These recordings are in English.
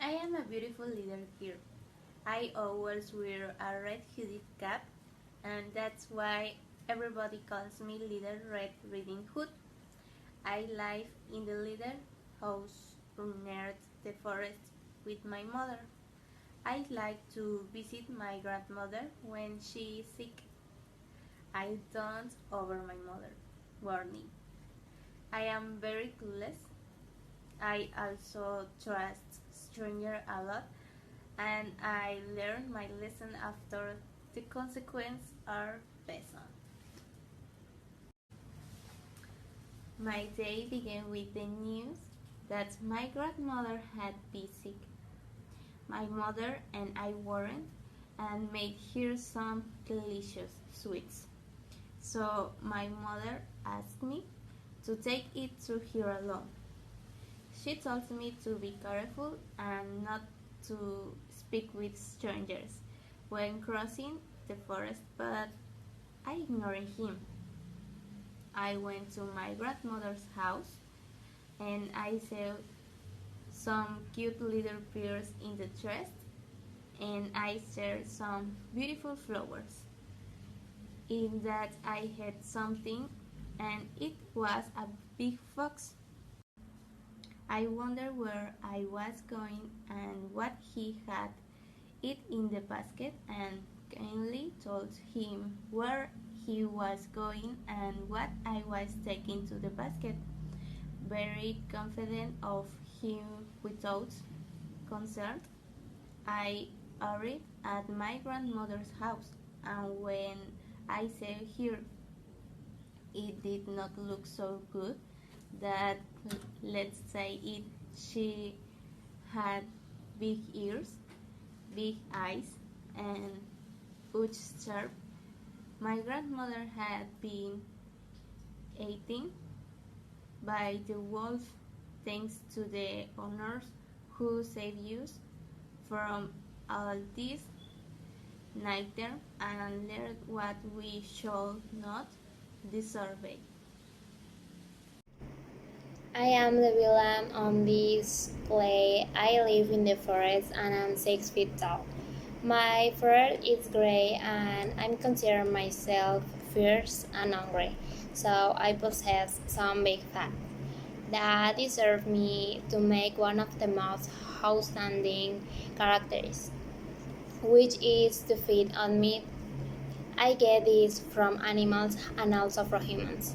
I am a beautiful little girl. I always wear a red hooded cap, and that's why everybody calls me Little Red Riding Hood. I live in the little house near the forest with my mother. I like to visit my grandmother when she is sick. I don't over my mother. Warning. I am very clueless. I also trust strangers a lot, and I learned my lesson after the consequences are present. My day began with the news that my grandmother had been sick. My mother and I weren't and made her some delicious sweets. So my mother asked me to take it to her alone. She told me to be careful and not to speak with strangers when crossing the forest, but I ignored him. I went to my grandmother's house and I saw some cute little pears in the trees and I shared some beautiful flowers. In that I had something and it was a big fox. I wondered where I was going and what he had it in the basket and kindly told him where he was going and what I was taking to the basket. Very confident of him without concern, I arrived at my grandmother's house, and when I saw her, it did not look so good that, let's say it, she had big ears, big eyes, and huge sharp. My grandmother had been eaten by the wolf thanks to the owners who saved us from all this nightmare and learned what we should not disobey. I am the villain on this play. I live in the forest and I'm 6 feet tall. My fur is gray and I'm considered myself fierce and hungry, so I possess some big facts that deserve me to make one of the most outstanding characters, which is to feed on meat. I get this from animals and also from humans.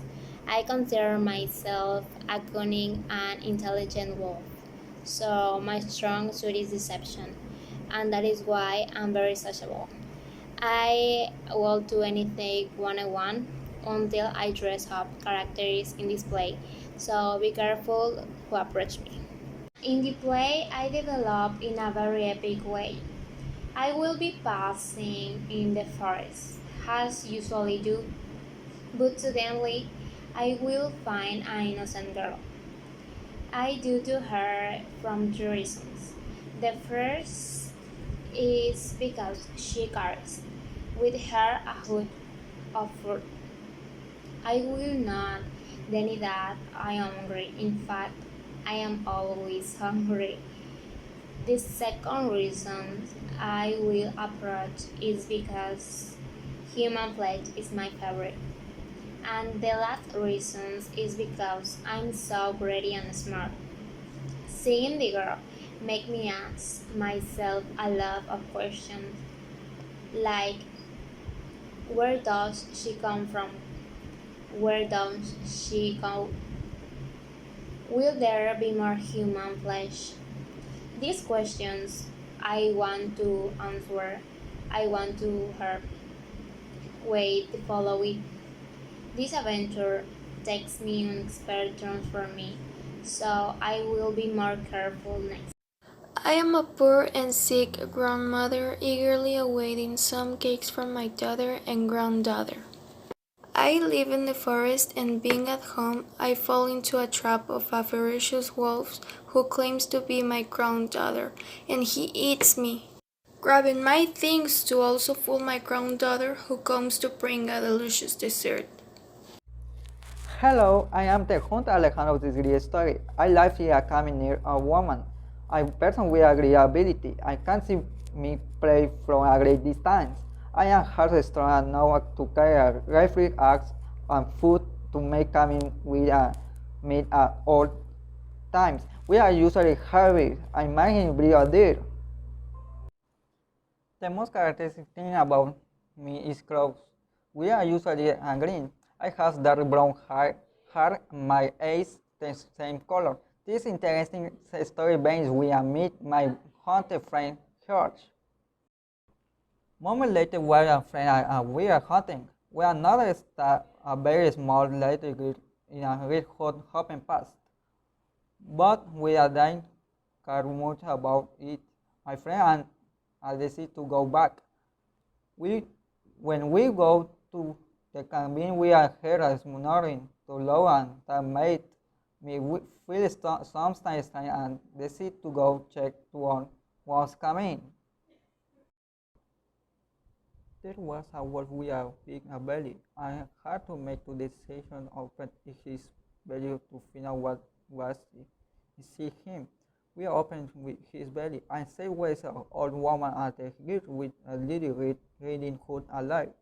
I consider myself a cunning and intelligent wolf, so my strong suit is deception, and that is why I'm very sociable. I will do anything one I want until I dress up characters in this play, so be careful who approach me. In the play, I develop in a very epic way. I will be passing in the forest, as usually do, but suddenly I will find an innocent girl. I do to her from two reasons. The first is because she carries with her a hood of fruit. I will not deny that I am hungry. In fact, I am always hungry. The second reason I will approach is because human flesh is my favorite. And the last reason is because I'm so pretty and smart. Seeing the girl make me ask myself a lot of questions like where does she come from? Where does she go? Will there be more human flesh? These questions I want to answer. I want to her way to follow it. This adventure takes me on experience for me, so I will be more careful next. I am a poor and sick grandmother eagerly awaiting some cakes from my daughter and granddaughter. I live in the forest and being at home, I fall into a trap of a ferocious wolf who claims to be my granddaughter, and he eats me, grabbing my things to also fool my granddaughter who comes to bring a delicious dessert. Hello, I am the Junta Alejandro of this great story. I live here coming near a woman I'm a person with a great ability. I can see me play from a great distance. I am hard strong and know how to carry a rifle, axe, and food to make coming with a meat at all times. We are usually heavy. I imagine be a deer. The most characteristic thing about me is clothes. We are usually green. I have dark brown hair, my eyes the same color. This interesting story begins when I meet my hunter friend George. Moment later, we are friend and we are hunting. We are noticed that a very small little girl in a red hot hopping past. But we are didn't care much about it. My friend and I decided to go back. We, when we go to the cabin, we are heard a snoring too low and that made me feel sometimes and decided to go check to what was coming. There was a wolf with a big belly. I had to make the decision open his belly to find out what was see him. We opened with his belly and there was an old woman at the gate with a little red Riding Hood alive.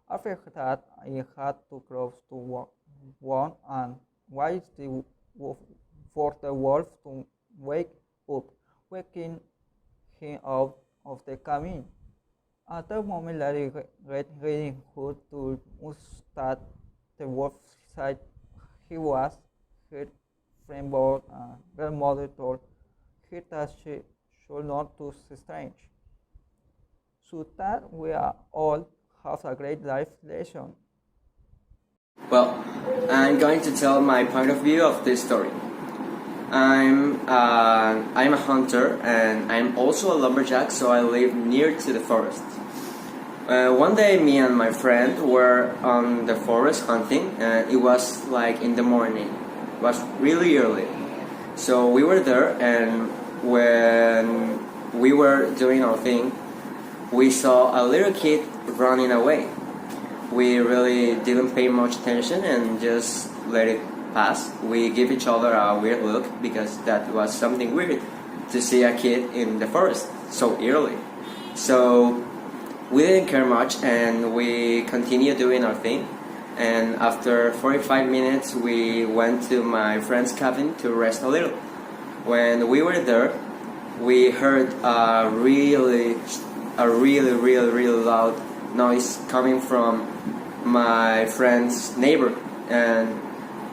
After that, I had to cross to one and wait for the wolf to wake up, waking him out of the cabin. At that moment, Larry Red Riding Hood to start the wolf said he was her friend but grandmother told her that she should not do strange. So that we are all have a great life lesson. Well, I'm going to tell my point of view of this story. I'm a hunter and I'm also a lumberjack, so I live near to the forest. One day, me and my friend were on the forest hunting, and it was like in the morning. It was really early, so we were there, and when we were doing our thing, we saw a little kid running away. We really didn't pay much attention and just let it pass. We give each other a weird look because that was something weird to see a kid in the forest so early. So we didn't care much and we continued doing our thing. And after 45 minutes, we went to my friend's cabin to rest a little. When we were there, we heard a really loud noise coming from my friend's neighbor. And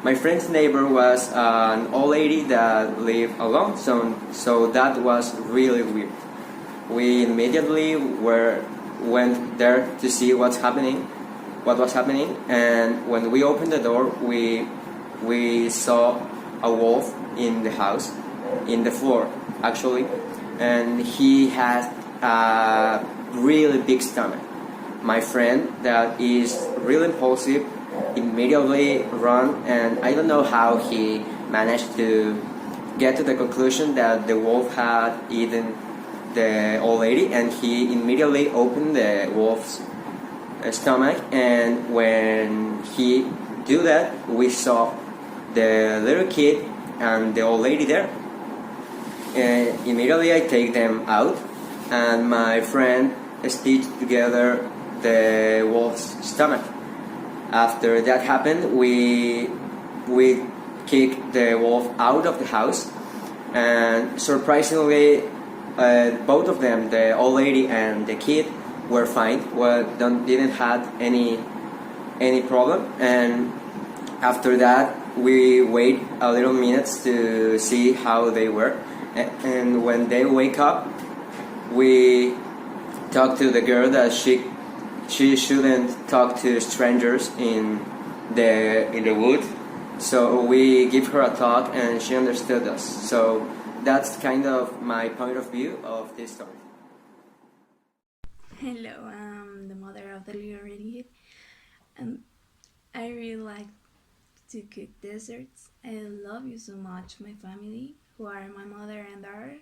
my friend's neighbor was an old lady that lived alone, so that was really weird. We immediately went there to see what was happening, and when we opened the door, we saw a wolf in the house, in the floor actually, and he had a really big stomach. My friend, that is really impulsive, immediately run, and I don't know how he managed to get to the conclusion that the wolf had eaten the old lady, and he immediately opened the wolf's stomach, and when he do that, we saw the little kid and the old lady there. And immediately I take them out, and my friend stitched together the wolf's stomach. After that happened, we kicked the wolf out of the house, and surprisingly, both of them, the old lady and the kid, were fine. Didn't have any problem. And after that, we wait a little minutes to see how they were. And when they wake up, we talk to the girl that she shouldn't talk to strangers in the wood. So we give her a talk, and she understood us. So that's kind of my point of view of this story. Hello, I'm the mother of the little red kid, and I really like to cook desserts. I love you so much, my family, who are my mother and daughter.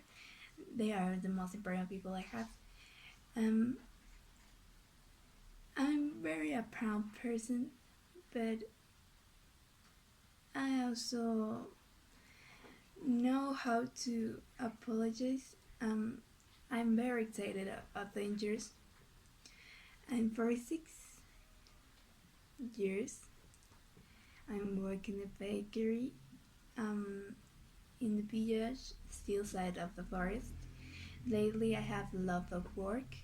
They are the most important people I have. I'm very a proud person, but I also know how to apologize. I'm very excited about dangers. I'm 46 years. I'm working in a bakery in the village, still side of the forest. Lately, I have a lot of work